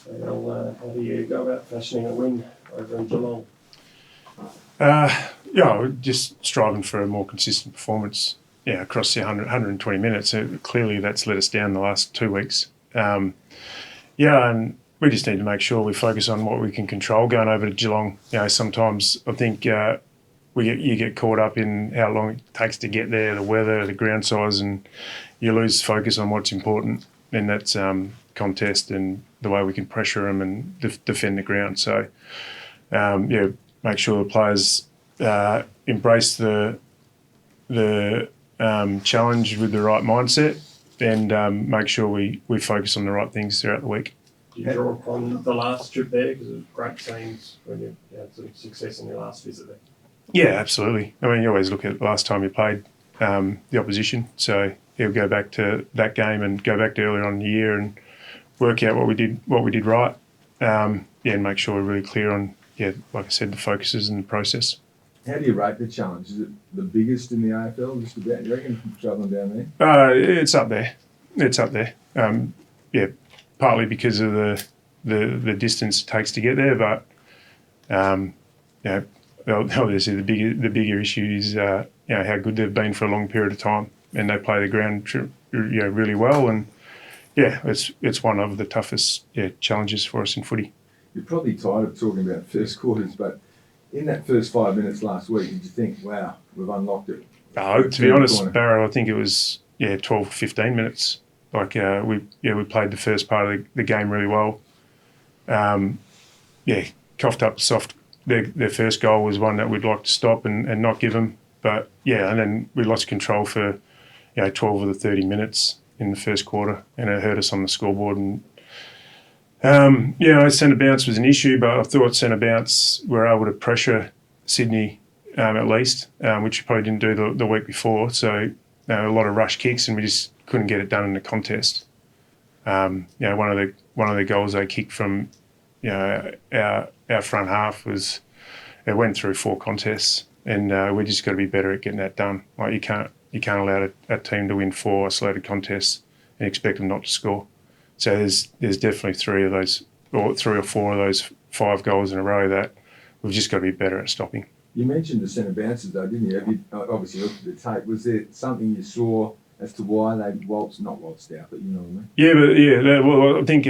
How do you go about fashioning a win over in Geelong? We're just striving for a more consistent performance. Across the 120 minutes. Clearly, that's let us down the last 2 weeks. And we just need to make sure we focus on what we can control going over to Geelong. Sometimes I think you get caught up in how long it takes to get there, the weather, the ground size, and you lose focus on what's important, and that's contest and the way we can pressure them and defend the ground. So, make sure the players embrace the challenge with the right mindset, and make sure we focus on the right things throughout the week. Do you draw upon the last trip there, because it was great scenes when you had some success in your last visit there? Yeah, absolutely. I mean, you always look at the last time you played the opposition. So you'll go back to that game and go back to earlier on in the year and work out what we did right. And make sure we're really clear on, like I said, the focuses and the process. How do you rate the challenge? Is it the biggest in the AFL, just about? Do you reckon, travelling down there? It's up there. It's up there. Partly because of the distance it takes to get there, but obviously the bigger issue is how good they've been for a long period of time, and they play the ground really well, and it's one of the toughest challenges for us in footy. You're probably tired of talking about first quarters, but in that first 5 minutes last week, did you think, wow, we've unlocked it? To be honest, Barrow, I think it was 12, 15 minutes. Like we played the first part of the game really well. Coughed up soft. Their first goal was one that we'd like to stop and not give them. But and then we lost control for 12 of the 30 minutes in the first quarter, and it hurt us on the scoreboard. And centre bounce was an issue, but I thought centre bounce were able to pressure Sydney at least, which we probably didn't do the week before. So a lot of rush kicks, and we just couldn't get it done in the contest. One of the goals they kicked from our front half was it went through 4 contests, and we just got to be better at getting that done. Like you can't allow a team to win 4 isolated contests and expect them not to score. So there's definitely 3 or 4 of those 5 goals in a row that we've just got to be better at stopping. You mentioned the centre bounces though, didn't you? Have you obviously looked at the tape. Was there something you saw as to why they not waltzed out, but you know what I mean? Well, I think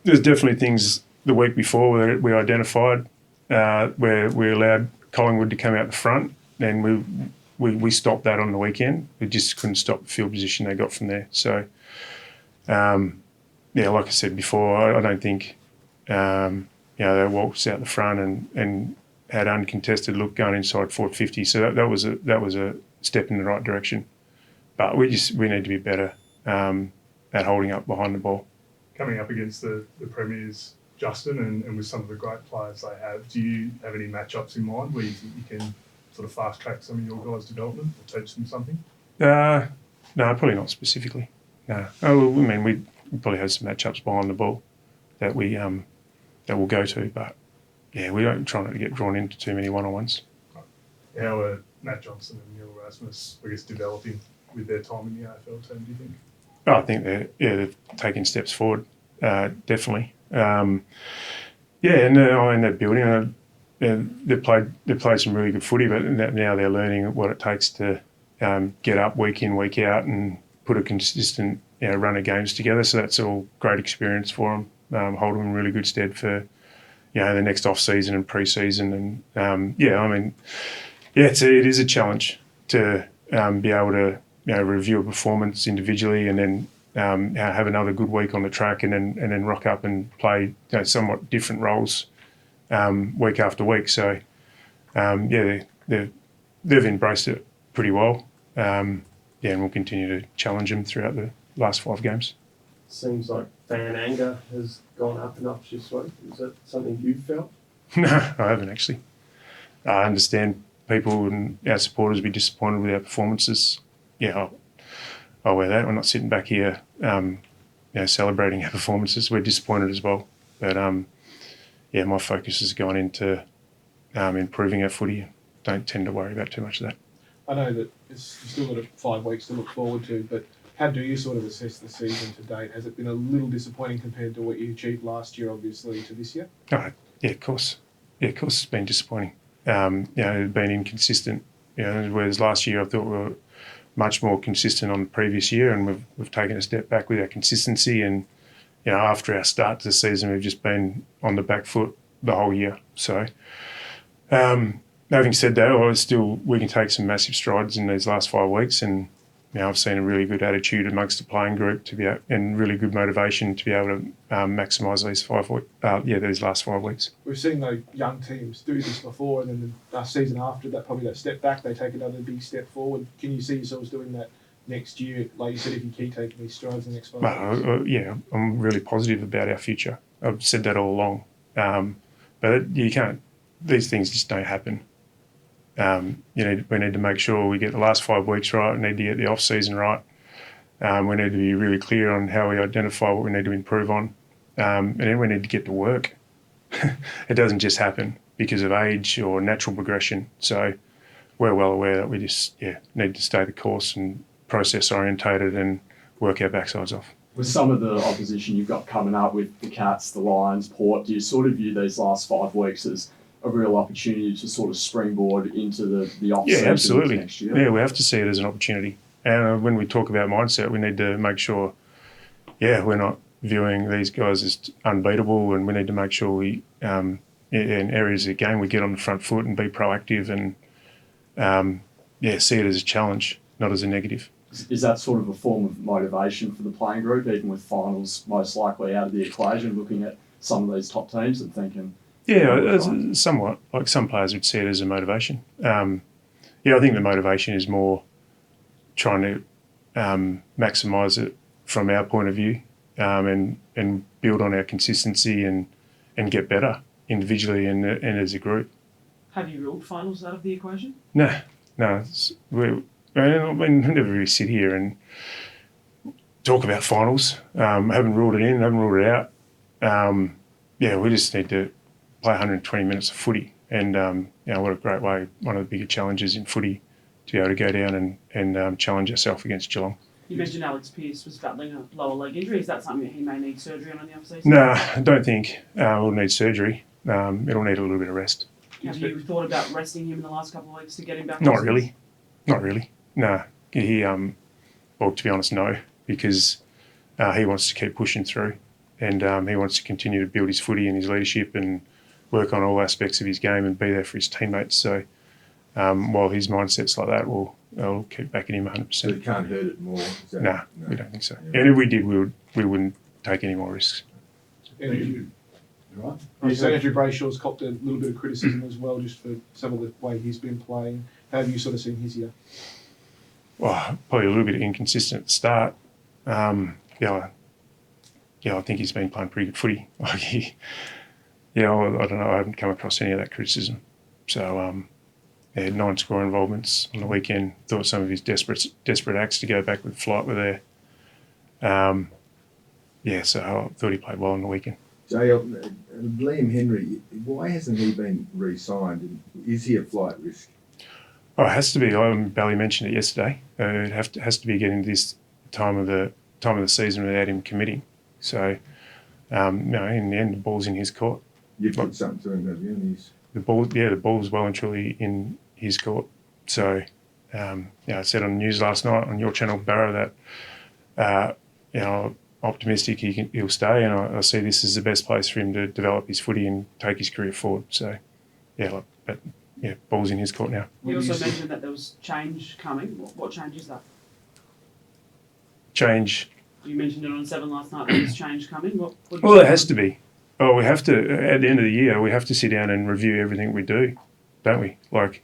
there's definitely things the week before where we identified where we allowed Collingwood to come out the front, and we stopped that on the weekend. We just couldn't stop the field position they got from there. So, like I said before, I don't think they waltzed out the front and had uncontested look going inside 450. So that was a step in the right direction. But we need to be better at holding up behind the ball. Coming up against the Premiers, Justin, and with some of the great players they have, do you have any matchups in mind where you think you can sort of fast track some of your guys' development or teach them something? No, probably not specifically. No. We probably have some matchups behind the ball that we'll go to, but we don't try not to get drawn into too many one-on-ones. How are Matt Johnson and Neil Rasmus, I guess, developing with their time in the AFL team, do you think? I think they're taking steps forward, definitely. And they're building. They played some really good footy, but now they're learning what it takes to get up week in, week out, and put a consistent run of games together. So that's all great experience for them. Hold them in really good stead for the next off season and pre-season. And it is a challenge to be able to review a performance individually, and then have another good week on the track, and then rock up and play somewhat different roles week after week. So they've embraced it pretty well. And we'll continue to challenge them throughout the last 5 games. Seems like fan anger has gone up and up this week. Is that something you felt? No, I haven't actually. I understand people and our supporters be disappointed with our performances. I'll wear that. We're not sitting back here, celebrating our performances. We're disappointed as well. But my focus has gone into improving our footy. Don't tend to worry about too much of that. I know that you've still got 5 weeks to look forward to, but How do you sort of assess the season to date? Has it been a little disappointing compared to what you achieved last year, obviously, to this year? Oh, yeah, of course. Yeah, of course it's been disappointing. It's been inconsistent. Whereas last year I thought we were much more consistent on the previous year, and we've taken a step back with our consistency. And after our start to the season, we've just been on the back foot the whole year. So, having said that, we can take some massive strides in these last 5 weeks, and I've seen a really good attitude amongst the playing group and really good motivation to be able to maximise these last 5 weeks. We've seen those young teams do this before, and then the season after that, probably that step back, they take another big step forward. Can you see yourselves doing that next year? Like you said, if you keep taking these strides in the next 5 years? I'm really positive about our future. I've said that all along. But you can't, these things just don't happen. We need to make sure we get the last 5 weeks right. We need to get the off-season right. We need to be really clear on how we identify what we need to improve on. And then we need to get to work. It doesn't just happen because of age or natural progression. So we're well aware that we just need to stay the course and process orientated and work our backsides off. With some of the opposition you've got coming up with the Cats, the Lions, Port, do you sort of view these last 5 weeks as a real opportunity to sort of springboard into the off-season absolutely. next year? Yeah, we have to see it as an opportunity. And when we talk about mindset, we need to make sure, we're not viewing these guys as unbeatable, and we need to make sure we, in areas of the game, we get on the front foot and be proactive and, see it as a challenge, not as a negative. Is that sort of a form of motivation for the playing group, even with finals most likely out of the equation, looking at some of these top teams and thinking... Yeah, somewhat. Like some players would see it as a motivation. I think the motivation is more trying to maximise it from our point of view, and build on our consistency and get better individually and as a group. Have you ruled finals out of the equation? No. We never really sit here and talk about finals. Haven't ruled it in, haven't ruled it out. We just need to play 120 minutes of footy, and what a great way, one of the bigger challenges in footy, to be able to go down and challenge ourselves against Geelong. You mentioned Alex Pearce was battling a lower leg injury. Is that something that he may need surgery on the off-season? No, I don't think we'll need surgery. It'll need a little bit of rest. Have you thought about resting him in the last couple of weeks to get him back? Not really. No. He, to be honest, no, because he wants to keep pushing through, and he wants to continue to build his footy and his leadership and work on all aspects of his game and be there for his teammates. So while his mindset's like that, I'll keep backing him 100%. So you can't hurt it more? No, we don't think so. Yeah. And if we did, we wouldn't take any more risks. Andrew Brayshaw's copped a little bit of criticism as well, just for some of the way he's been playing. How have you sort of seen his year? Well, probably a little bit inconsistent at the start. I think he's been playing pretty good footy. I don't know. I haven't come across any of that criticism. So, he had 9 score involvements on the weekend. Thought some of his desperate acts to go back with flight were there. So I thought he played well on the weekend. JL, Liam Henry, why hasn't he been re-signed? Is he a flight risk? Oh, it has to be. Bally mentioned it yesterday. It has to be getting this time of the season without him committing. So, in the end, the ball's in his court. You've put something to him, have you? And the ball's well and truly in his court. So, I said on the news last night on your channel, Barrow, that optimistic he'll stay, and I see this as the best place for him to develop his footy and take his career forward. So, ball's in his court now. You also mentioned that there was change coming. What change is that? Change. You mentioned it on 7 last night. There's change coming. Well, it has to be. Oh, we have to, at the end of the year, we have to sit down and review everything we do, don't we? Like,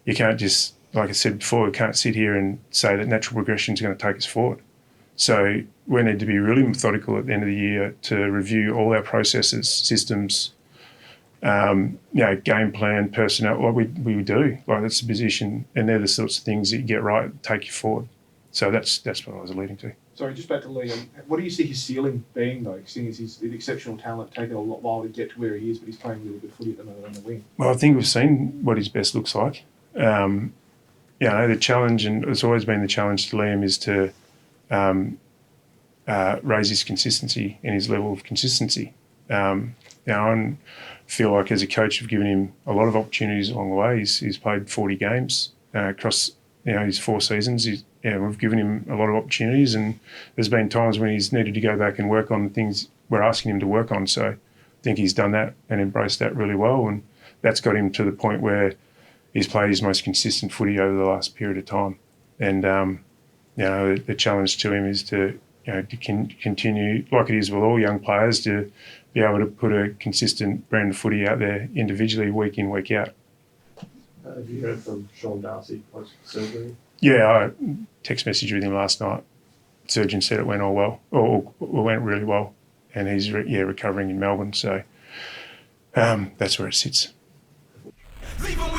you can't just, like I said before, we can't sit here and say that natural progression is going to take us forward. So we need to be really methodical at the end of the year to review all our processes, systems, game plan, personnel, what we do. Like, that's the position, and they're the sorts of things that you get right that take you forward. So that's what I was alluding to. Sorry, just back to Liam. What do you see his ceiling being, though, seeing as he's an exceptional talent, taking a lot while to get to where he is, but he's playing really good footy at the moment on the wing? Well, I think we've seen what his best looks like. The challenge, and it's always been the challenge to Liam, is to raise his consistency and his level of consistency. I feel like as a coach, I've given him a lot of opportunities along the way. He's played 40 games across his 4 seasons. We've given him a lot of opportunities, and there's been times when he's needed to go back and work on things we're asking him to work on. So I think he's done that and embraced that really well, and that's got him to the point where he's played his most consistent footy over the last period of time. And the challenge to him is to continue, like it is with all young players, to be able to put a consistent brand of footy out there individually, week in, week out. Have you heard from Sean Darcy post surgery? Yeah, I text messaged with him last night. Surgeon said it went all well, or went really well, and he's recovering in Melbourne. So that's where it sits. Leave 'em